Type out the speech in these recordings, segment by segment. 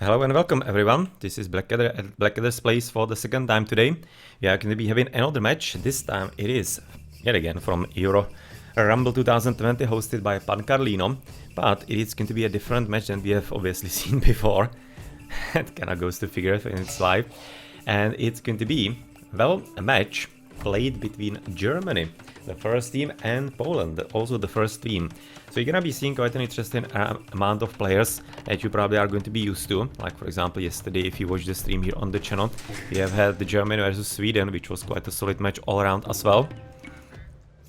Hello and welcome everyone, this is Blackfyre at Blackfyre's place for the second time today. We are going to be having another match. This time it is, yet again, from Euro Rumble 2020 hosted by Pan Carlino. But it is going to be a different match than we have obviously seen before. It kinda goes to figure in its life. And it's going to be, well, a match played between Germany, the first team, and Poland, also the first team. So you're gonna be seeing quite an interesting amount of players that you probably are going to be used to. Like for example yesterday, if you watched the stream here on the channel, we have had the Germany versus Sweden, which was quite a solid match all around as well.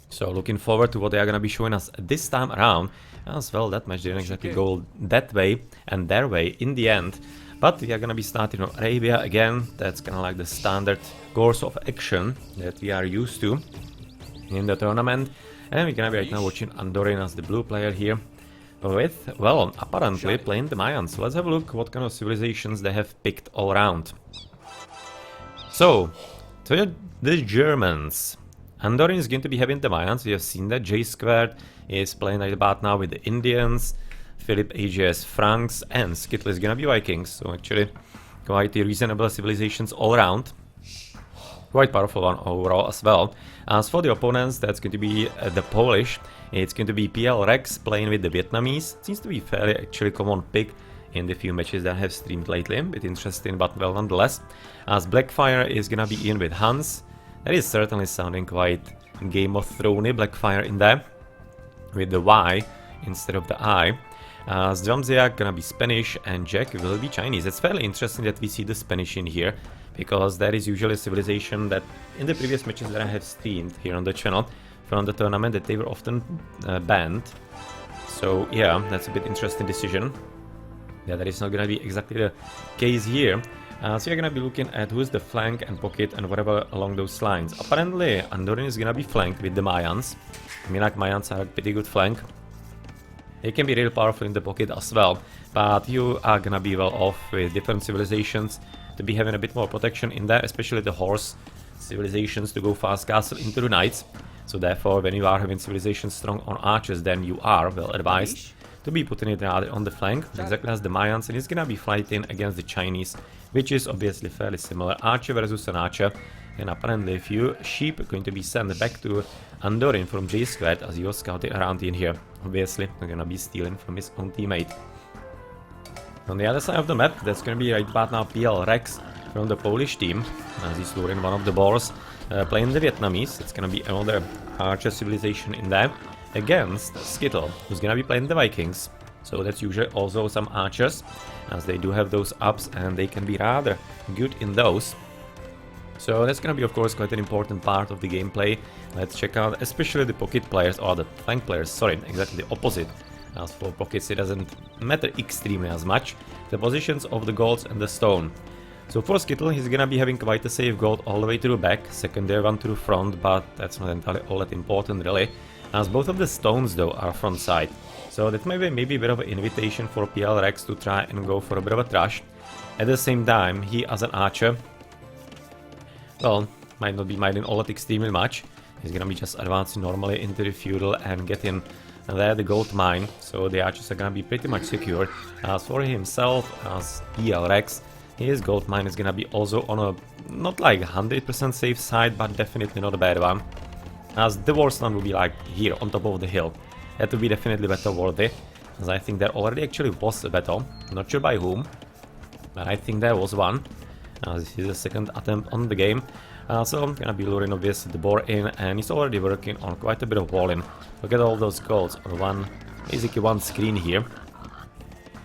So looking forward to what they are gonna be showing us this time around. As well, that match didn't exactly go that way and their way in the end. But we are gonna be starting on Arabia again. That's kind of like the standard course of action that we are used to in the tournament. And we're gonna be right now watching Andorin as the blue player here with, well, apparently playing the Mayans. So let's have a look what kind of civilizations they have picked all around. So, to the Germans, Andorin is going to be having the Mayans. We have seen that JaySquared is playing right about now with the Indians, PhilippHJS Franks, and Skittle is gonna be Vikings. So actually quite reasonable civilizations all around. Quite powerful one overall as well. As for the opponents, that's going to be the Polish. It's going to be PL-Rex playing with the Vietnamese. It seems to be fairly actually common pick in the few matches that I have streamed lately. A bit interesting, but well nonetheless. As Blackfyre is gonna be in with Huns. That is certainly sounding quite Game of Thrones-y, Blackfyre in there, with the Y instead of the I. As Dziamdziak gonna be Spanish and JackK will be Chinese. It's fairly interesting that we see the Spanish in here, because that is usually a civilization that in the previous matches that I have streamed here on the channel from the tournament that they were often banned. So yeah, that's a bit interesting decision. Yeah, that is not gonna be exactly the case here. So you're gonna be looking at who's the flank and pocket and whatever along those lines. Apparently Andorin is gonna be flanked with the Mayans. I mean, like, Mayans are a pretty good flank. They can be real powerful in the pocket as well, but you are gonna be well off with different civilizations to be having a bit more protection in there, especially the horse civilizations to go fast castle into the knights. So therefore, when you are having civilizations strong on archers, then you are well advised to be putting it rather on the flank, exactly as the Mayans, and it's gonna be fighting against the Chinese, which is obviously fairly similar. Archer versus an archer, and apparently a few sheep are going to be sent back to Andorin from JaySquared as he was scouting around in here. Obviously, they're gonna be stealing from his own teammate. On the other side of the map, that's gonna be right about now PL-Rex from the Polish team, as he's luring one of the boars, playing the Vietnamese. It's gonna be another archer civilization in there, against Skittle, who's gonna be playing the Vikings. So that's usually also some archers, as they do have those ups and they can be rather good in those. So that's gonna be of course quite an important part of the gameplay. Let's check out especially the pocket players, or the flank players, sorry, exactly the opposite. As for pockets, it doesn't matter extremely as much, the positions of the golds and the stone. So for Skittle, he's gonna be having quite a safe gold all the way to the back, secondary one to the front, but that's not entirely all that important really, as both of the stones though are front side. So that may be maybe a bit of an invitation for PL-Rex to try and go for a bit of a trash. At the same time, he as an archer, well, might not be minding all that extremely much. He's gonna be just advancing normally into the feudal and getting there the gold mine, so the archers are gonna be pretty much secured. As for himself, as PL-Rex, his gold mine is gonna be also on a not like 100% safe side, but definitely not a bad one. As the warsland will be like here on top of the hill. That would be definitely battle worthy, as I think there already actually was a battle, not sure by whom, but I think there was one. This is the second attempt on the game. So I'm gonna be luring obviously the boar in, and he's already working on quite a bit of walling. Look at all those golds on basically one screen here.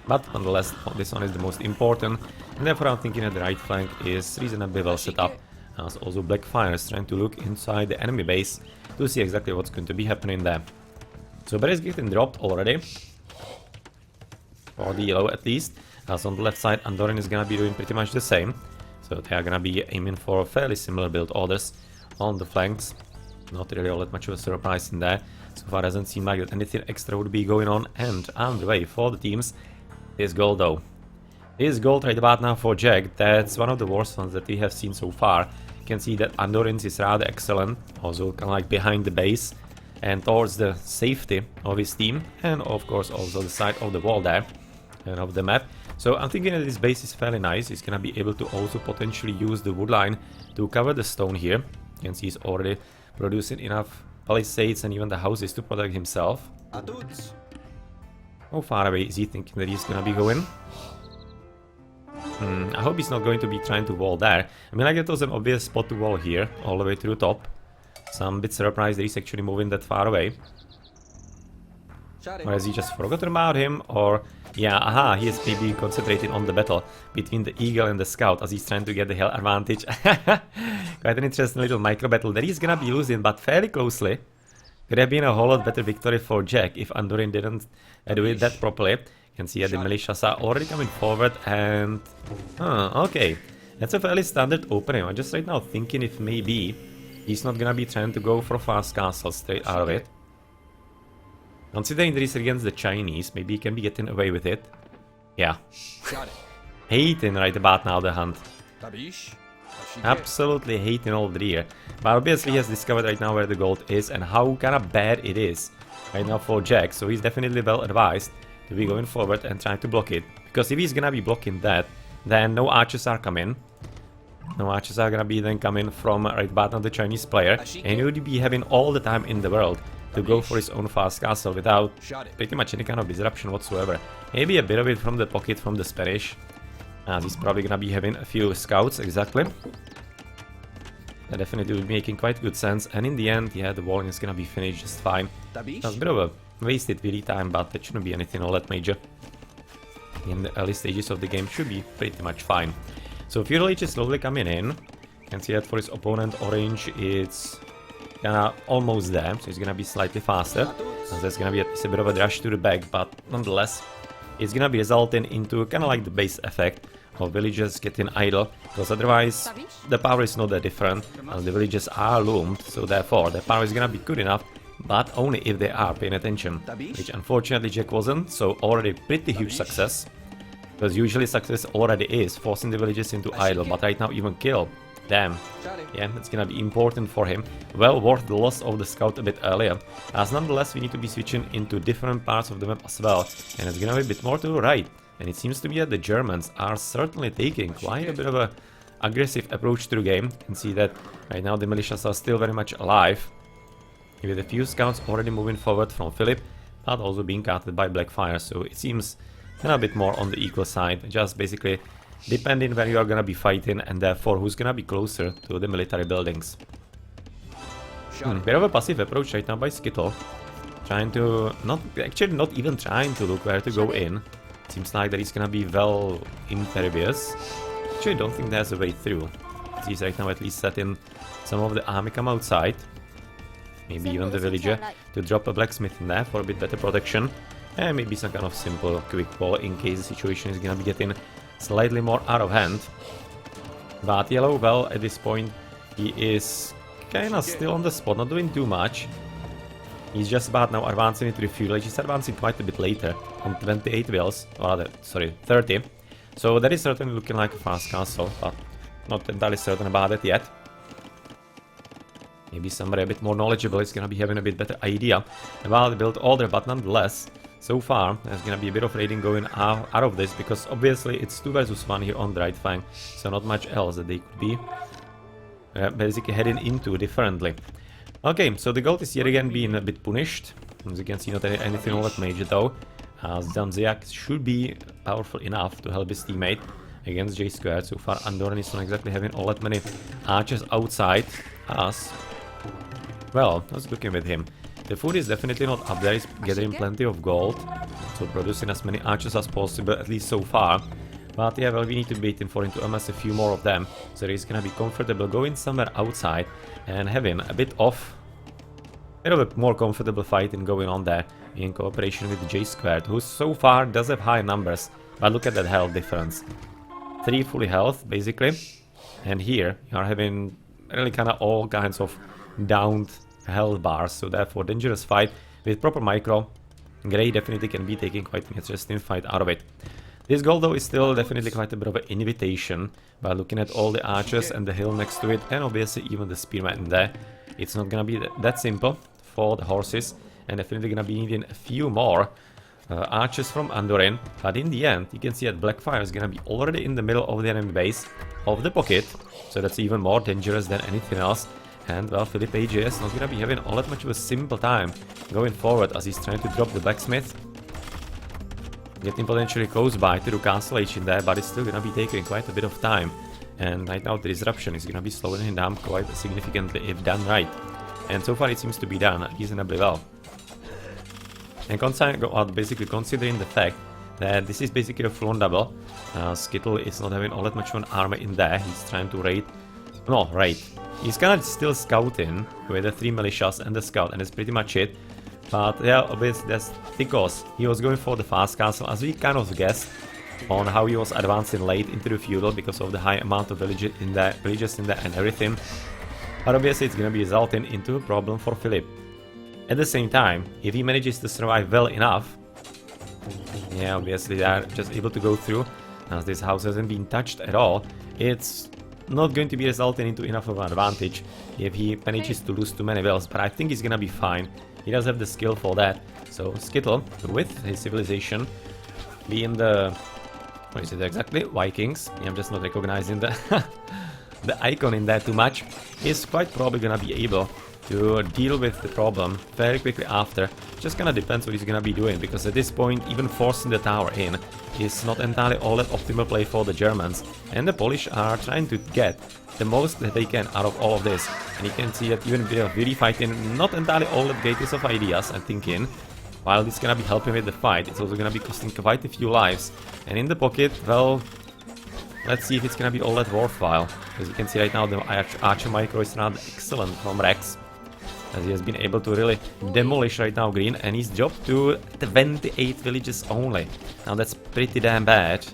But nonetheless, this one is the most important, and therefore I'm thinking that the right flank is reasonably well set up. As also Blackfyre is trying to look inside the enemy base to see exactly what's going to be happening there. So Bear is getting dropped already, for the yellow at least, as on the left side Andorin is gonna be doing pretty much the same. So they are gonna be aiming for fairly similar build orders on the flanks. Not really all that much of a surprise in there. So far doesn't seem like that anything extra would be going on, and underway for the teams is gold though. Is gold right about now for JackK. That's one of the worst ones that we have seen so far. You can see that Andorin's is rather excellent, also kind of like behind the base and towards the safety of his team, and of course also the side of the wall there and of the map. So I'm thinking that this base is fairly nice. He's gonna be able to also potentially use the wood line to cover the stone here. You can see he's already producing enough palisades and even the houses to protect himself. How far away is he thinking that he's gonna be going? I hope he's not going to be trying to wall there. I mean, like, it was an obvious spot to wall here, all the way to the top. So I'm a bit surprised that he's actually moving that far away. Or has he just forgotten about him? Or, yeah, aha, he is maybe concentrating on the battle between the eagle and the scout as he's trying to get the hell advantage. Quite an interesting little micro battle that he's gonna be losing, but fairly closely. Could have been a whole lot better victory for Jack if Andorin didn't do it that properly. You can see that the militias are already coming forward and... okay. That's a fairly standard opening. I'm just right now thinking if maybe he's not gonna be trying to go for a fast castle straight out of it. Considering that he's against the Chinese, maybe he can be getting away with it. Yeah. Hating right about now the hunt. Absolutely hating all the rear. But obviously he has discovered right now where the gold is and how kind of bad it is right now for Jack. So he's definitely well advised to be going forward and trying to block it. Because if he's gonna be blocking that, then no archers are coming. No archers are gonna be then coming from right about now the Chinese player. And he would be having all the time in the world to go for his own fast castle without pretty much any kind of disruption whatsoever. Maybe a bit of it from the pocket from the Spanish, as he's probably gonna be having a few scouts, exactly. That definitely will be making quite good sense, and in the end, yeah, the walling is gonna be finished just fine. That's a bit of a wasted really time, but that shouldn't be anything all that major. In the early stages of the game should be pretty much fine. So Feudal Age is slowly coming in. You can see that for his opponent, Orange, it's almost there, so he's gonna be slightly faster. So there's gonna be at least a bit of a rush to the back, but nonetheless, it's gonna be resulting into kind of like the base effect of villagers getting idle, because otherwise the power is not that different, and the villagers are loomed, so therefore the power is gonna be good enough, but only if they are paying attention, which unfortunately Jack wasn't, so already pretty huge success, because usually success already is forcing the villagers into idle, but right now even kill. Damn. Yeah, it's gonna be important for him. Well worth the loss of the scout a bit earlier, as nonetheless we need to be switching into different parts of the map as well, and it's gonna be a bit more to the right. And it seems to me that the Germans are certainly taking quite a bit of a aggressive approach to the game. You can see that right now the militias are still very much alive, with a few scouts already moving forward from Philip, but also being countered by Blackfyre, so it seems a bit more on the equal side, just basically depending where you are gonna be fighting and therefore who's gonna be closer to the military buildings. Bit of a passive approach right now by Skittle, trying to not even trying to look where to go in. Seems like that he's gonna be well impervious. Actually, don't think there's a way through. He's right now at least setting some of the army come outside. Maybe even the villager to drop a blacksmith in there for a bit better protection. And maybe some kind of simple quick wall in case the situation is gonna be getting slightly more out of hand. But Yellow, well, at this point, he is kinda still on the spot, not doing too much. He's just about now advancing into the Feudal Age. He's advancing quite a bit later, on 28 wills, or rather, sorry, 30. So that is certainly looking like a fast castle, but not entirely certain about it yet. Maybe somebody a bit more knowledgeable is gonna be having a bit better idea about the build order, but nonetheless, so far, there's gonna be a bit of raiding going out of this, because obviously it's 2 versus 1 here on the right flank, so not much else that they could be basically heading into differently. Okay, so the gold is yet again being a bit punished. As you can see, not anything all that major though, as Dziamdziak should be powerful enough to help his teammate against JaySquared. So far, Andorin is not exactly having all that many archers outside us. Well, let's look in with him. The food is definitely not up there, he's gathering plenty of gold, so producing as many archers as possible, at least so far. But yeah, well, we need to be waiting for him to amass a few more of them, so he's gonna be comfortable going somewhere outside and having a bit of a more comfortable fighting going on there in cooperation with JaySquared, who so far does have high numbers, but look at that health difference. 3 fully health, basically, and here you are having really kind of all kinds of downed health bars, so therefore dangerous fight with proper micro. Grey definitely can be taking quite an interesting fight out of it. This goal though is still definitely quite a bit of an invitation, by looking at all the archers and the hill next to it, and obviously even the spearmen in there. It's not gonna be that simple for the horses, and definitely gonna be needing a few more archers from Andorin, but in the end, you can see that Blackfyre is gonna be already in the middle of the enemy base of the pocket, so that's even more dangerous than anything else. And well, PhilippHJS not gonna be having all that much of a simple time going forward as he's trying to drop the blacksmith. Getting potentially close by to do castle age in there, but it's still gonna be taking quite a bit of time. And right now the disruption is gonna be slowing him down quite significantly if done right. And so far it seems to be done reasonably well. And basically considering the fact that this is basically a full-on double, Skittle is not having all that much of an armor in there. He's trying to raid. No, raid. He's kind of still scouting with the 3 militias and the scout, and that's pretty much it. But yeah, obviously that's because he was going for the fast castle, as we kind of guessed on how he was advancing late into the feudal because of the high amount of villages in there and everything. But obviously it's gonna be resulting into a problem for Philip. At the same time, if he manages to survive well enough, yeah, obviously they are just able to go through, as this house hasn't been touched at all. It's not going to be resulting into enough of an advantage if he manages to lose too many wells, but I think he's gonna be fine. He does have the skill for that. So Skittle, with his civilization, being the... what is it exactly? Vikings. Yeah, I'm just not recognizing the, the icon in there too much. Is quite probably gonna be able to deal with the problem very quickly after. Just kinda depends what he's gonna be doing, because at this point even forcing the tower in is not entirely all that optimal play for the Germans, and the Polish are trying to get the most that they can out of all of this. And you can see that even they are really fighting not entirely all the greatest of ideas, I'm thinking. While it's gonna be helping with the fight, it's also gonna be costing quite a few lives. And in the pocket, well, let's see if it's gonna be all that worthwhile. As you can see right now, the Archer Micro is rather excellent from Rex, as he has been able to really demolish right now green, and he's dropped to 28 villages only. Now that's pretty damn bad.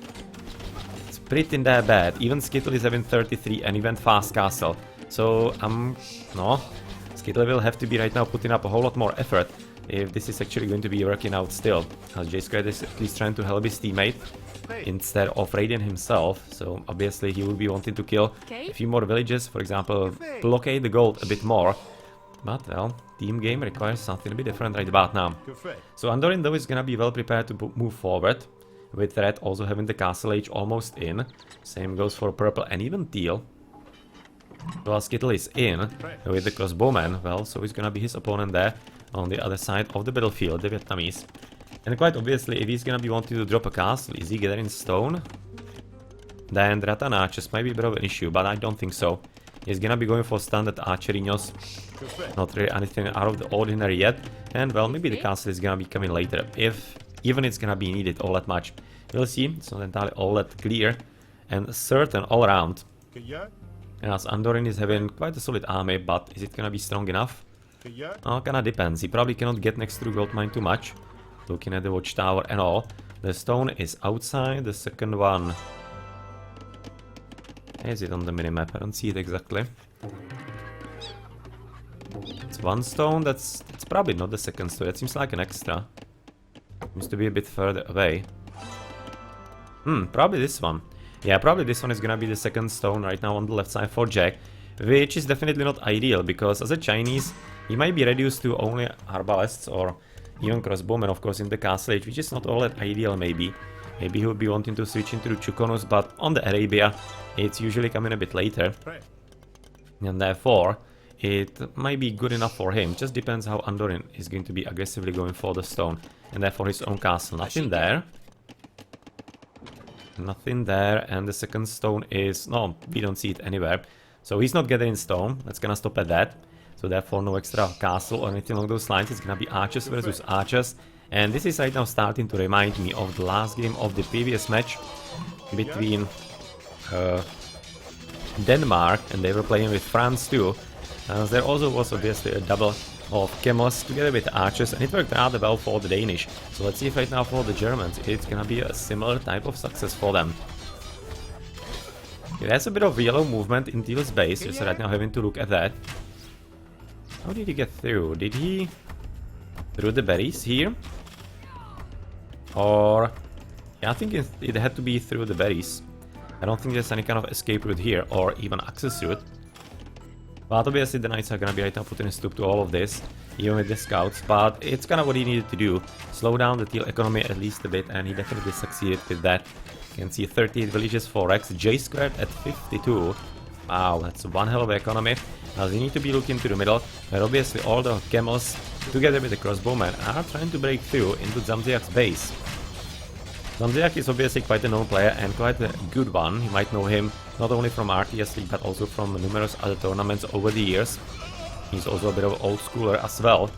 It's pretty damn bad. Even Skittle is having 33 and he went fast castle. So, no. Skittle will have to be right now putting up a whole lot more effort if this is actually going to be working out still. As JaySquared is at least trying to help his teammate instead of raiding himself. So obviously he will be wanting to kill a few more villages, for example, blockade the gold a bit more. But well, team game requires something a bit different right about now. So Andorin though is gonna be well prepared to move forward, with Red also having the castle age almost in. Same goes for purple and even teal. While Skittle is in with the crossbowman, well, so he's gonna be his opponent there on the other side of the battlefield, the Vietnamese. And quite obviously, if he's gonna be wanting to drop a castle, is he gathering stone? Then Rattan archers might be a bit of an issue, but I don't think so. He's gonna be going for standard archerinos, not really anything out of the ordinary yet. And well, maybe the castle is gonna be coming later, if even it's gonna be needed all that much. We'll see, it's not entirely all that clear and certain all around. As Andorin is having quite a solid army, but is it gonna be strong enough? Oh, kinda depends. He probably cannot get next to the gold mine too much. Looking at the watchtower and all. The stone is outside, the second one... Is it on the minimap? I don't see it exactly. It's one stone, that's probably not the second stone. That seems like an extra. Seems to be a bit further away. Probably this one. Yeah, probably this one is gonna be the second stone right now on the left side for Jack. Which is definitely not ideal, because as a Chinese, he might be reduced to only arbalests or even crossbowmen, of course, in the castle age, which is not all that ideal maybe. Maybe he would be wanting to switch into the Chukonus, but on the Arabia, it's usually coming a bit later. And therefore, it might be good enough for him. Just depends how Andorin is going to be aggressively going for the stone. And therefore his own castle. Nothing there. Nothing there. And the second stone is... no, we don't see it anywhere. So he's not gathering stone. That's gonna stop at that. So therefore no extra castle or anything along those lines. It's gonna be archers versus archers. And this is right now starting to remind me of the last game of the previous match between Denmark, and they were playing with France too. There also was obviously a double of camels together with archers, and it worked rather well for the Danish. So let's see if right now for the Germans it's gonna be a similar type of success for them. It has a bit of yellow movement in Teal's base, just right now having to look at that. How did he get through? Did he... through the berries here? Or... yeah, I think it had to be through the berries. I don't think there's any kind of escape route here, or even access route. But obviously the knights are gonna be right now putting a stop to all of this. even with the scouts, but it's kind of what he needed to do. Slow down the teal economy at least a bit, and he definitely succeeded with that. You can see 38 villages for Rex, JaySquared at 52. Wow, that's one hell of an economy. Now they need to be looking to the middle, where obviously all the camels, together with the crossbowmen, are trying to break through into Dziamdziak's base. Dziamdziak is obviously quite a known player and quite a good one. You might know him not only from RTS League but also from numerous other tournaments over the years. He's also a bit of an old schooler as well.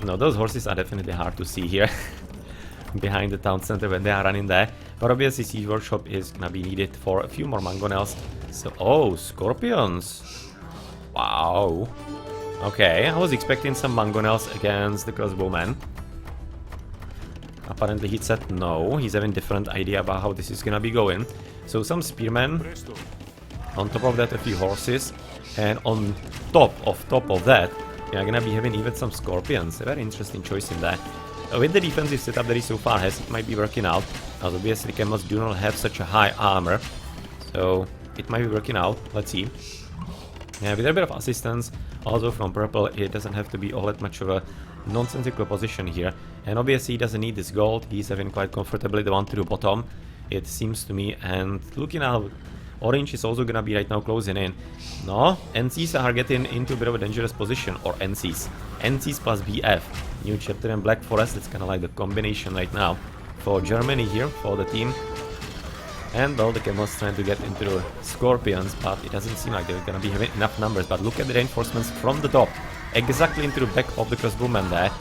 No, those horses are definitely hard to see here behind the town center when they are running there. But obviously Siege Workshop is gonna be needed for a few more mangonels. So, oh, scorpions! Wow. Okay, I was expecting some mangonels against the crossbowmen. Apparently he said no, he's having a different idea about how this is gonna be going. So some spearmen, on top of that a few horses, and on top of that, you're gonna be having even some scorpions. A very interesting choice in there. With the defensive setup that he so far has, it might be working out, as obviously camels do not have such a high armor. So it might be working out, let's see. Yeah, with a bit of assistance, also from purple, it doesn't have to be all that much of a nonsensical position here. And obviously he doesn't need this gold, he's having quite comfortably the one to the bottom, it seems to me. And looking how orange is also gonna be right now closing in. No, NCs are getting into a bit of a dangerous position, or NCs. NCs plus BF. New chapter in Black Forest, it's kinda like the combination right now for Germany here, for the team. And well, the camels trying to get into the scorpions, but it doesn't seem like they're gonna be having enough numbers. But look at the reinforcements from the top, exactly into the back of the crossbowman there.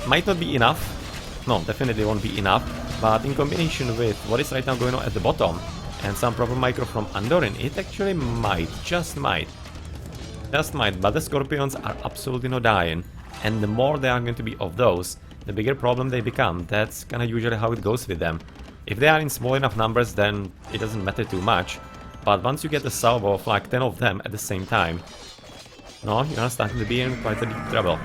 Might not be enough, no, definitely won't be enough, but in combination with what is right now going on at the bottom, and some proper micro from Andorin, it actually might, just might, but the scorpions are absolutely not dying, and the more there are going to be of those, the bigger problem they become. That's kinda usually how it goes with them. If they are in small enough numbers, then it doesn't matter too much, but once you get a salvo of like 10 of them at the same time, no, you're starting to be in quite a deep trouble.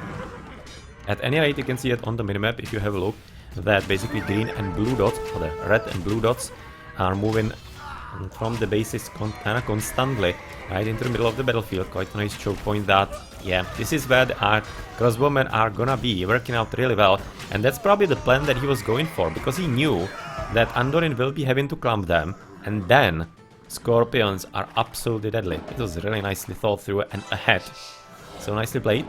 At any rate, you can see it on the minimap if you have a look, that basically green and blue dots, or the red and blue dots, are moving from the bases kind of constantly right into the middle of the battlefield. Quite a nice choke point that, yeah, this is where the crossbowmen are gonna be working out really well, and that's probably the plan that he was going for, because he knew that Andorin will be having to clump them, and then scorpions are absolutely deadly. It was really nicely thought through and ahead. So nicely played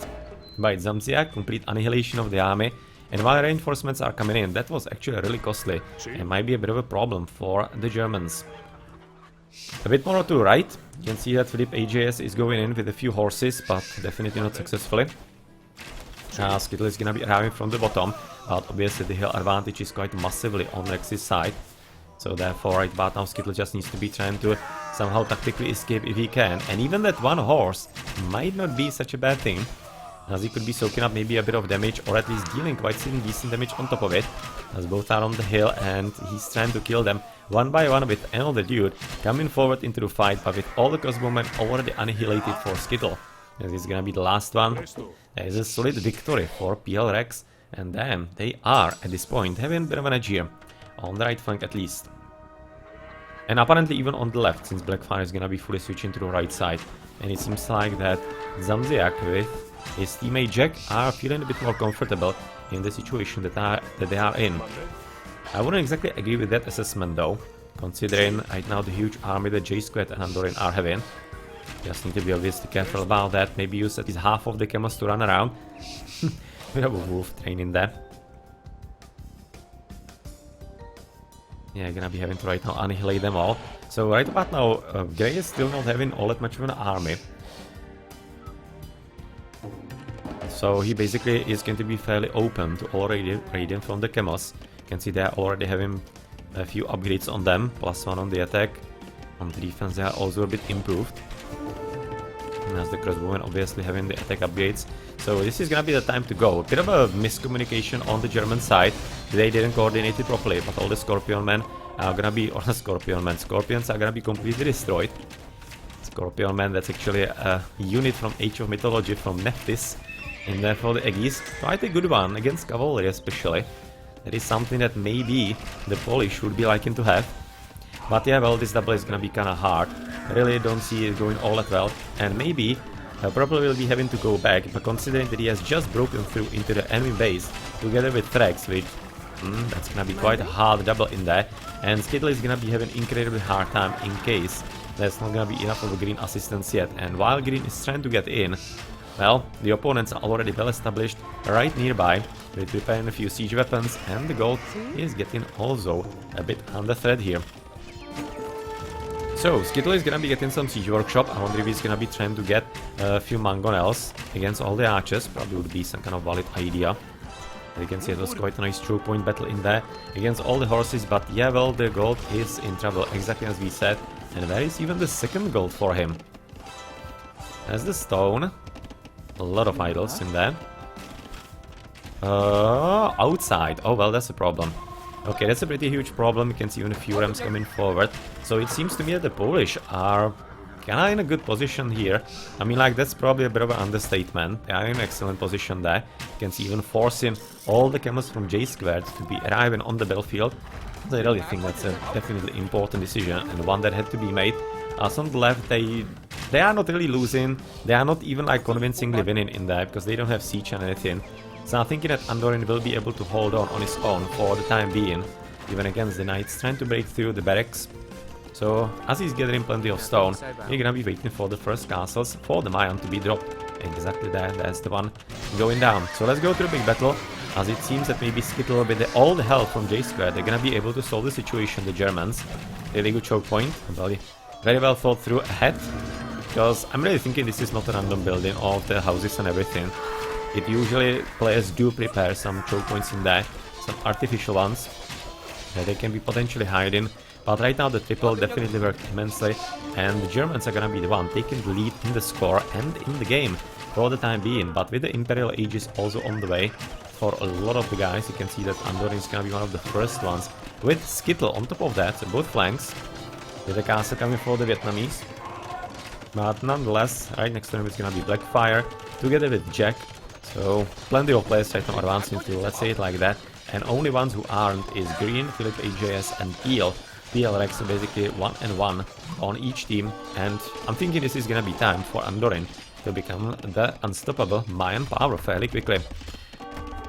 by Dziamdziak, complete annihilation of the army. And while reinforcements are coming in, that was actually really costly and might be a bit of a problem for the Germans. A bit more to the right, you can see that PhilippHJS is going in with a few horses, but definitely not successfully. Skittle is gonna be arriving from the bottom, but obviously the hill advantage is quite massively on Rex's side. So therefore, right about now, Skittle just needs to be trying to somehow tactically escape if he can. And even that one horse might not be such a bad thing, as he could be soaking up maybe a bit of damage, or at least dealing quite some decent damage on top of it, as both are on the hill and he's trying to kill them one by one with another dude coming forward into the fight, but with all the crossbowmen already annihilated for Skittle. This is gonna be the last one. There is a solid victory for PL Rex, and damn, they are at this point having a bit of an edge here, on the right flank at least. And apparently even on the left, since Blackfyre is gonna be fully switching to the right side. And it seems like that Dziamdziak with his teammate Jack are feeling a bit more comfortable in the situation that they are in. I wouldn't exactly agree with that assessment though, considering right now the huge army that JaySquared and Andorin are having. Just need to be obviously careful about that, maybe use at least half of the camels to run around. We have a wolf training there. Yeah, gonna be having to right now annihilate them all. So right about now, Grey is still not having all that much of an army. So he basically is going to be fairly open to all radiant from the camels. You can see they are already having a few upgrades on them, +1 on the attack. On the defense they are also a bit improved. And as the crossbowmen obviously having the attack upgrades. So this is gonna be the time to go. A bit of a miscommunication on the German side. They didn't coordinate it properly, but all the scorpion men are gonna be, or scorpions are gonna be completely destroyed. Scorpion man, that's actually a unit from Age of Mythology from Nephthys. And therefore the Aegis, quite a good one against cavalry especially. That is something that maybe the Polish would be liking to have. But yeah, well, this double is gonna be kinda hard. Really don't see it going all that well. And maybe probably will be having to go back, but considering that he has just broken through into the enemy base together with Threx, which that's gonna be quite a hard double in there, and Skittle is gonna be having incredibly hard time in case there's not gonna be enough of a green assistance yet. And while green is trying to get in, well, the opponents are already well established right nearby. They're preparing a few siege weapons, and the gold is getting also a bit under threat here. So, Skittle is gonna be getting some siege workshop. I wonder if he's gonna be trying to get a few mangonels against all the archers. Probably would be some kind of valid idea. You can see it was quite a nice choke point battle in there against all the horses, but yeah, well, the gold is in trouble, exactly as we said. And where is even the second gold for him? There's the stone. A lot of idols in there. Outside. Oh, well, that's a problem. Okay, that's a pretty huge problem. You can see even a few rams coming forward. So it seems to me that the Polish are kinda in a good position here. I mean, like, that's probably a bit of an understatement. They are in an excellent position there. You can see even forcing all the camels from JaySquared to be arriving on the battlefield. I really think that's a definitely important decision, and one that had to be made. On the left, they are not really losing. They are not even like convincingly winning in there, because they don't have siege and anything. So I'm thinking that Andorin will be able to hold on his own for the time being, even against the knights trying to break through the barracks. So, as he's gathering plenty of stone, we're gonna be waiting for the first castles for the Mayan to be dropped. Exactly there, that's the one going down. So let's go to the big battle, as it seems that maybe Skittle with all the help from JaySquared, they're gonna be able to solve the situation, the Germans. Really good choke point, very well thought through ahead, because I'm really thinking this is not a random building of the houses and everything. It usually, players do prepare some choke points in there, some artificial ones, that they can be potentially hiding. But right now the triple definitely worked immensely, and the Germans are gonna be the one taking the lead in the score and in the game for the time being. But with the Imperial Aegis also on the way for a lot of the guys, you can see that Andorin is gonna be one of the first ones, with Skittle on top of that, so both flanks, with the castle coming for the Vietnamese. But nonetheless, right next to him is gonna be Blackfyre, together with JackK. So plenty of players right now advancing through, let's say it like that. And only ones who aren't is Green, PhilippHJS and PL Rex, so basically 1 and 1 on each team. And I'm thinking this is gonna be time for Andorin to become the unstoppable Mayan power fairly quickly.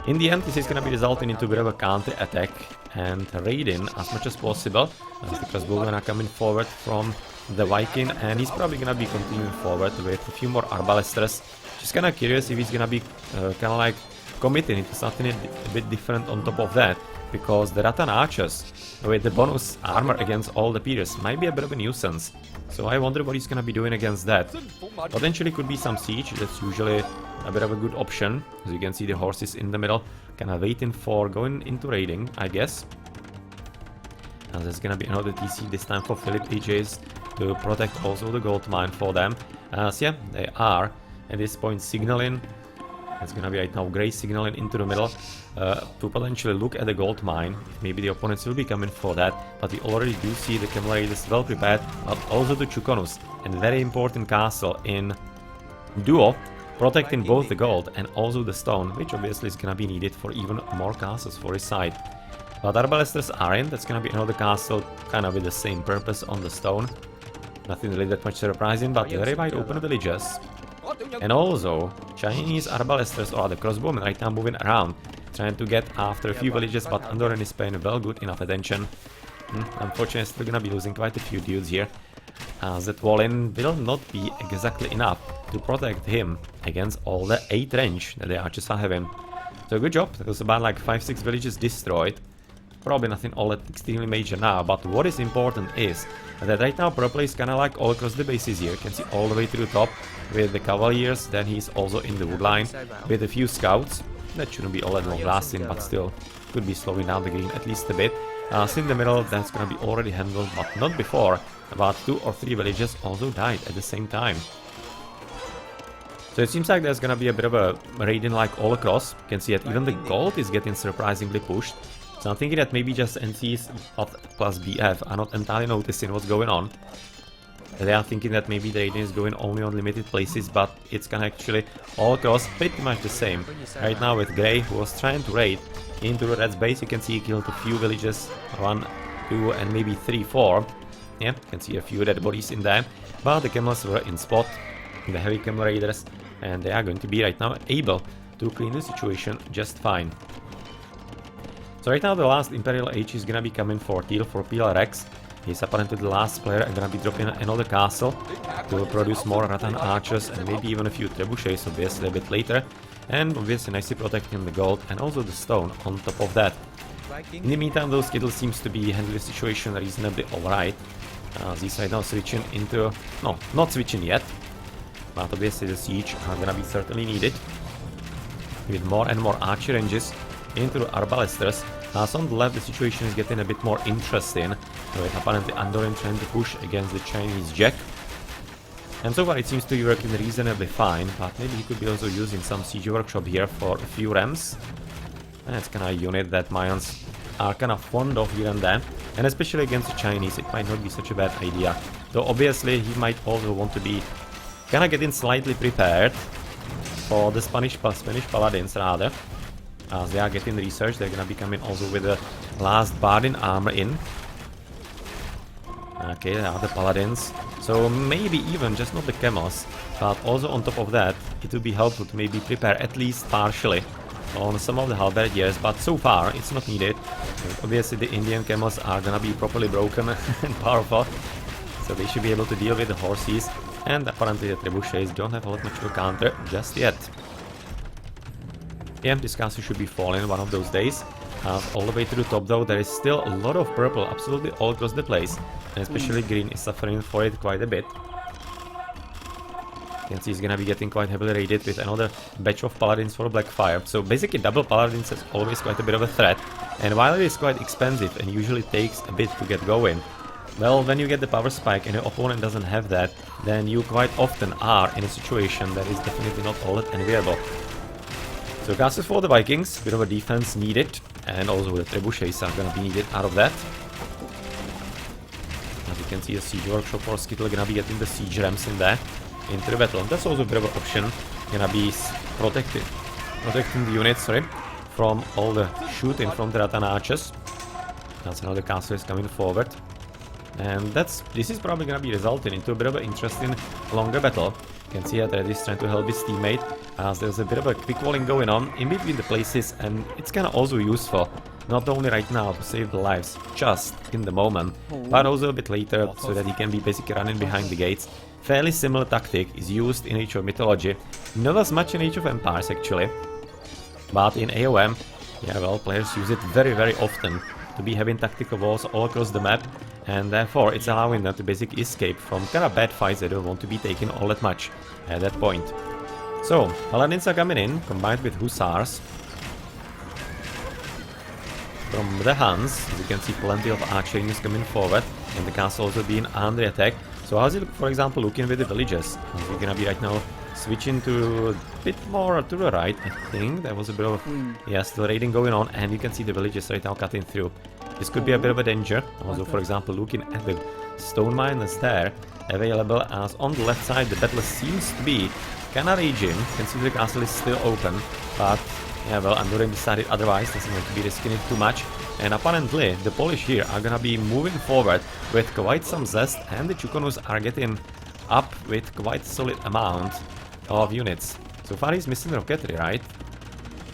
In the end, this is gonna be resulting into a bit of a counter attack and raiding as much as possible, because Bulgarian are coming forward from the Viking, and he's probably gonna be continuing forward with a few more arbalesters. Just kinda curious if he's gonna be kinda like committing into something a bit different on top of that, because the Rattan archers with the bonus armor against all the peers might be a bit of a nuisance. So I wonder what he's gonna be doing against that. Potentially could be some siege, that's usually a bit of a good option. As you can see, the horses in the middle kinda waiting for going into raiding, I guess. And there's gonna be another TC, this time for PhilippHJS, to protect also the gold mine for them. So yeah, they are at this point signaling. It's gonna be right now Grey signaling into the middle to potentially look at the gold mine. Maybe the opponents will be coming for that, but we already do see the camel raiders well prepared, but also the Chukonus, and very important castle in duo, protecting both the gold and also the stone, which obviously is gonna be needed for even more castles for his side. But arbalesters are in, that's gonna be another castle kind of with the same purpose on the stone. Nothing really that much surprising, but very wide open villages. And also, Chinese arbalesters or the crossbowmen right now moving around, trying to get after a few villages, but Andorin is paying well good enough attention. Unfortunately, still gonna be losing quite a few dudes here, as that wall-in will not be exactly enough to protect him against all the 8 range that the archers are having. So good job, there was about like 5-6 villages destroyed. Probably nothing all that extremely major now, but what is important is that right now Pro Play is kinda like all across the bases here. You can see all the way to the top with the Cavaliers, then he's also in the wood line with a few scouts. That shouldn't be all that long lasting, but still could be slowing down the game at least a bit. So in the middle, that's gonna be already handled, but not before. About 2 or 3 villages also died at the same time. So it seems like there's gonna be a bit of a raiding like all across. You can see that even the gold is getting surprisingly pushed. So I'm thinking that maybe just NCs plus BF are not entirely noticing what's going on. They are thinking that maybe the raiding is going only on limited places, but it's gonna actually all across pretty much the same. Right now with Grey, who was trying to raid into the Red's base, you can see he killed a few villages, 1, 2 and maybe 3, 4. Yeah, you can see a few dead bodies in there, but the camels were in spot. the heavy camel raiders, and they are going to be right now able to clean the situation just fine. So right now the last Imperial Age is gonna be coming for Teal, for PLRX. He's apparently the last player and gonna be dropping another castle to produce more Rattan archers and maybe even a few trebuchets, obviously a bit later. And obviously nicely protecting the gold and also the stone on top of that. In the meantime, though, Skittle seems to be handling the situation reasonably alright. These right now switching into... no, not switching yet. But obviously the siege are gonna be certainly needed. With more and more archer ranges into the arbalesters. As on the left, the situation is getting a bit more interesting, with apparently Andorin trying to push against the Chinese JackK. And so far it seems to be working reasonably fine, but maybe he could be also using some siege workshop here for a few rams. That's kind of a unit that Mayans are kind of fond of here and there, and especially against the Chinese it might not be such a bad idea. Though obviously he might also want to be kind of getting slightly prepared for the Spanish paladins rather. As they are getting research, they're gonna be coming also with the last Bardin armor in. Okay, there are the paladins. So maybe even just not the camels, but also on top of that, it would be helpful to maybe prepare at least partially on some of the halberdiers, but so far it's not needed. Obviously the Indian camels are gonna be properly broken and powerful, so they should be able to deal with the horses, and apparently the trebuchets don't have a lot much of a counter just yet. Yeah, this castle should be falling one of those days. All the way to the top though, there is still a lot of purple absolutely all across the place, and especially green is suffering for it quite a bit. You can see he's gonna be getting quite heavily raided with another batch of paladins for Blackfyre. So basically double paladins is always quite a bit of a threat, and while it is quite expensive and usually takes a bit to get going, well, when you get the power spike and your opponent doesn't have that, then you quite often are in a situation that is definitely not all that enviable. So castles for the Vikings, bit of a defense needed, and also the trebuchets are gonna be needed out of that. As you can see, the siege workshop for Skittle gonna be getting the siege rams in there into the battle. And that's also a bit of an option, gonna be protecting the units, sorry, from all the shooting from the Rattan archers. That's another castle is coming forward. And this is probably gonna be resulting into a bit of an interesting longer battle. You can see that Red is trying to help his teammate, as there's a bit of a quick walling going on in between the places, and it's kind of also useful, not only right now to save the lives just in the moment, but also a bit later, so that he can be basically running behind the gates. Fairly similar tactic is used in Age of Mythology, not as much in Age of Empires actually, but in AOM, yeah, well, players use it very, very often to be having tactical walls all across the map, and therefore it's allowing them to basically escape from kind of bad fights that don't want to be taken all that much at that point. So, paladins are coming in, combined with hussars from the Huns. As you can see, plenty of archery is coming forward, and the castle also being under attack. So how's it, for example, looking with the villages? We're gonna be right now switching to a bit more to the right, I think. There was a bit of, yeah, still raiding going on, and you can see the villages right now cutting through. This could be a bit of a danger. Also, for example, looking at the stone miners there available, as on the left side the battle seems to be kinda raging. You can see the castle is still open, but yeah, well, Andorin decided otherwise, doesn't want to be risking it too much. And apparently the Polish here are gonna be moving forward with quite some zest, and the Chukonus are getting up with quite a solid amount of units. So far he's missing rocketry, right?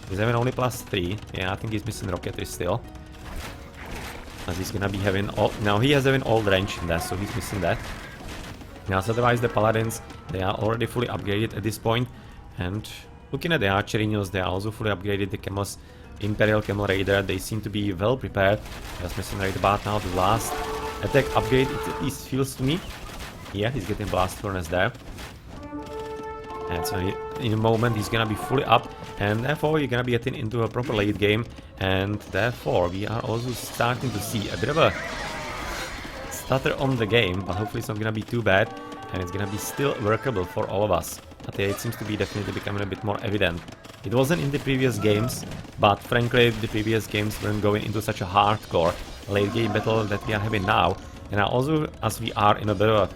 He's having only +3. Yeah, I think he's missing rocketry still. As he's gonna be having all... Now he has having old range in that, so he's missing that. Now, otherwise the paladins, they are already fully upgraded at this point. And looking at the archery units, they are also fully upgraded. The camels, Imperial Camel Raider, they seem to be well prepared. Just missing right about now the last attack upgrade, it at least feels to me. Yeah, he's getting blast furnace there. And so in a moment he's gonna be fully up, and therefore you're gonna be getting into a proper late game, and therefore we are also starting to see a bit of a stutter on the game, but hopefully it's not gonna be too bad, and it's gonna be still workable for all of us. But yeah, it seems to be definitely becoming a bit more evident. It wasn't in the previous games, but frankly the previous games weren't going into such a hardcore late game battle that we are having now, and also as we are in a bit of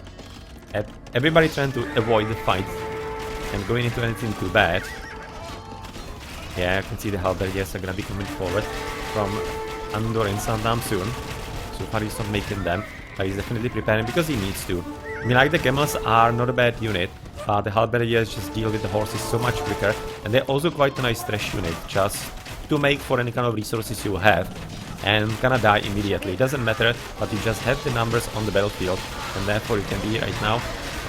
a... everybody trying to avoid the fight and going into anything too bad. Yeah, I can see the halberdiers are gonna be coming forward from Andorin sometime soon. So far he's not making them, but he's definitely preparing because he needs to. I mean, like, the camels are not a bad unit, The halberdiers just deal with the horses so much quicker, and they're also quite a nice trash unit, just to make for any kind of resources you have, and gonna die immediately. It doesn't matter, but you just have the numbers on the battlefield, and therefore you can be right now.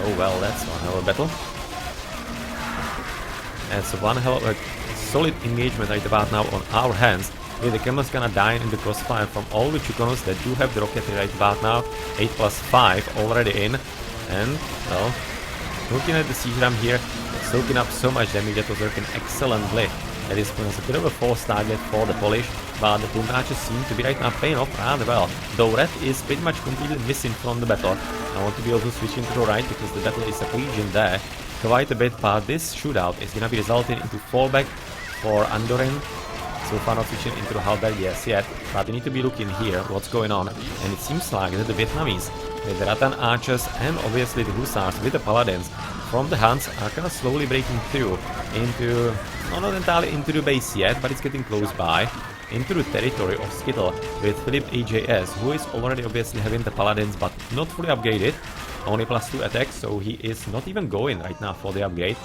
Oh well, that's one hell of a battle. That's one hell of a solid engagement right about now on our hands. With the camels gonna die in the crossfire from all the Chukonos that do have the rocketry right about now. 8+5 already in, and well, looking at the siege ram here, it's soaking up so much damage that was working excellently. At this point, it's a bit of a false target for the Polish, but the Tundra archers seem to be right now paying off rather well. Though red is pretty much completely missing from the battle. I want to be also switching to the right because the battle is raging there quite a bit, but this shootout is gonna be resulting into fallback for Andorin. So far not switching into the halberdiers yet, but we need to be looking here what's going on. And it seems like that the Vietnamese with the Rattan archers and obviously the hussars with the paladins from the Huns are kind of slowly breaking through into, not entirely into the base yet, but it's getting close by, into the territory of Skittle with PhilippHJS, who is already obviously having the paladins but not fully upgraded, only +2 attack, so he is not even going right now for the upgrade.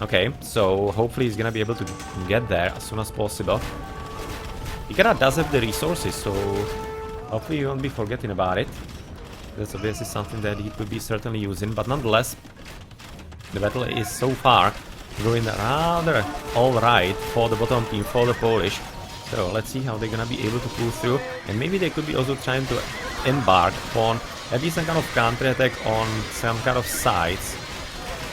Okay, so hopefully he's gonna be able to get there as soon as possible. He kinda does have the resources, so hopefully he won't be forgetting about it. That's obviously something that he could be certainly using, but nonetheless, the battle is so far going rather alright for the bottom team, for the Polish. So let's see how they're gonna be able to pull through, and maybe they could be also trying to embark on at least some kind of counter-attack on some kind of sides.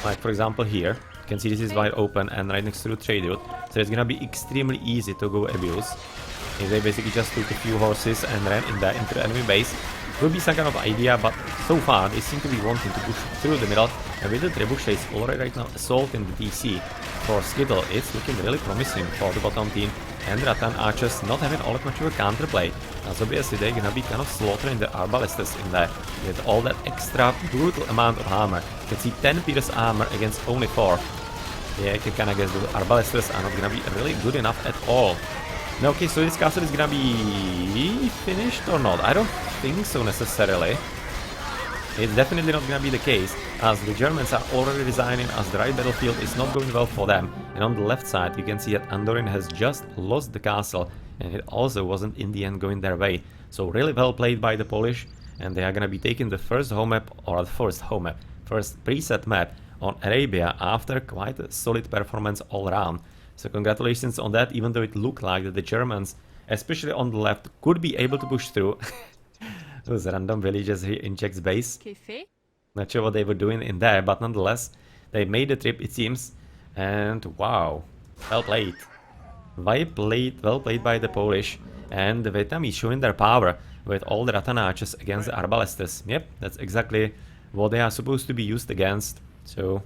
Like for example here. You can see this is wide open and right next to the trade route, so it's gonna be extremely easy to go abuse. If they basically just took a few horses and ran in there into the enemy base, it would be some kind of idea, but so far they seem to be wanting to push through the middle, and with the trebuchets already right now assaulting the DC for Skittle, it's looking really promising for the bottom team, and Rattan archers not having all that much of a counterplay, as obviously they're gonna be kind of slaughtering the arbalesters in there with all that extra brutal amount of armor. You can see 10 pierce armor against only 4. Yeah, I can kinda guess the arbalesters are not gonna be really good enough at all. Now, okay, so this castle is gonna be finished or not? I don't think so necessarily. It's definitely not gonna be the case, as the Germans are already resigning, as the right battlefield is not going well for them. And on the left side you can see that Andorin has just lost the castle, and it also wasn't in the end going their way. So really well played by the Polish, and they are gonna be taking the first home map, or the first preset map on Arabia after quite a solid performance all around. So congratulations on that, even though it looked like that the Germans, especially on the left, could be able to push through. Those random villages here in JackK's base. Not sure what they were doing in there, but nonetheless, they made the trip, it seems. And wow, well played. Well played by the Polish. And the Vietnamese showing their power with all the Rattan archers against the arbalesters. Yep, that's exactly what they are supposed to be used against. So,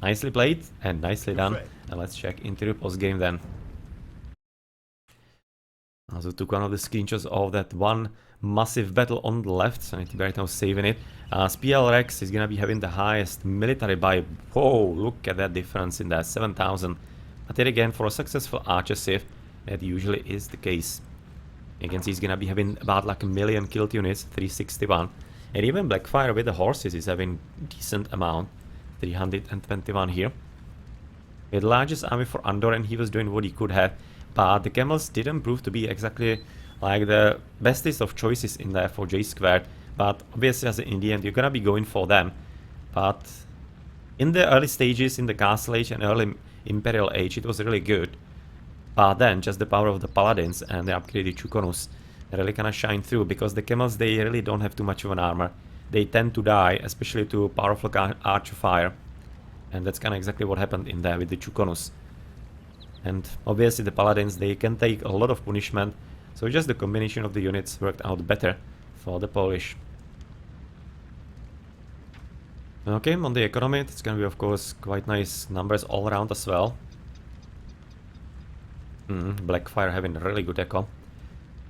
nicely played and nicely done. And let's check into the post game then. I also took one of the screenshots of that one massive battle on the left, so I need to be right now saving it. PL Rex is gonna be having the highest military by, whoa, look at that difference in that, 7,000. But then again, for a successful archer save, that usually is the case. You can see he's gonna be having about like 1 million killed units, 361. And even Blackfyre with the horses is having decent amount, 321 here. With the largest army for Andorin, he was doing what he could have, but the camels didn't prove to be exactly like the bestest of choices in there for JaySquared. But obviously, as in the end, you're gonna be going for them. But in the early stages, in the Castle Age and early Imperial Age, it was really good. But then, just the power of the Paladins and the upgraded Chukonos really kind of shine through, because the camels, they really don't have too much of an armor. They tend to die, especially to powerful archer fire. And that's kind of exactly what happened in there with the Chukonos. And obviously the Paladins, they can take a lot of punishment, so just the combination of the units worked out better for the Polish. Okay, on the economy, it's gonna be of course quite nice numbers all around as well. Blackfyre having a really good eco.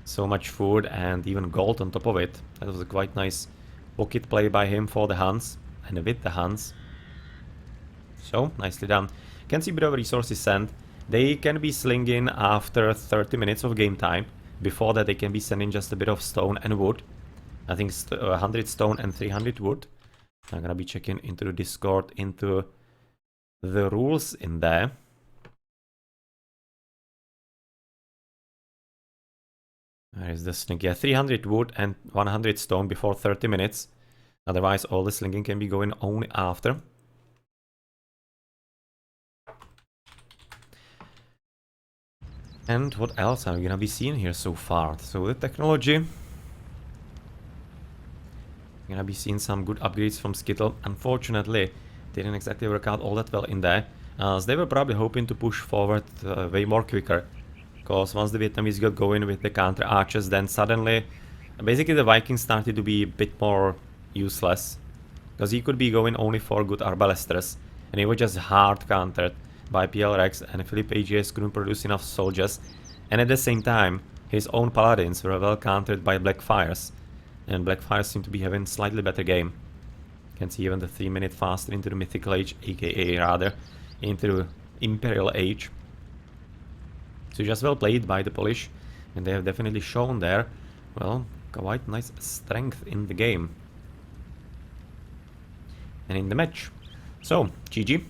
So much food and even gold on top of it. That was a quite nice pocket play by him for the Huns and with the Huns. So, nicely done. Can see a bit of resources sent. They can be slinging after 30 minutes of game time. Before that they can be sending just a bit of stone and wood. I think 100 stone and 300 wood. I'm gonna be checking into the Discord into the rules in there. Where is the sling? Yeah, 300 wood and 100 stone before 30 minutes. Otherwise, all the slinging can be going only after. And what else are we gonna be seeing here so far? So the technology. Gonna be seeing some good upgrades from Skittle. Unfortunately, didn't exactly work out all that well in there. As they were probably hoping to push forward way more quicker. Because once the Vietnamese got going with the counter archers, then suddenly, basically the Vikings started to be a bit more useless. Because he could be going only for good arbalesters, and he was just hard countered by PL Rex, and PhilippHJS couldn't produce enough soldiers. And at the same time, his own paladins were well countered by Blackfyres, and Blackfyres seem to be having slightly better game. You can see even the 3 minute faster into the Mythical Age, aka rather, into the Imperial Age. So just well played by the Polish, and they have definitely shown there, well, quite nice strength in the game. And in the match. So, GG.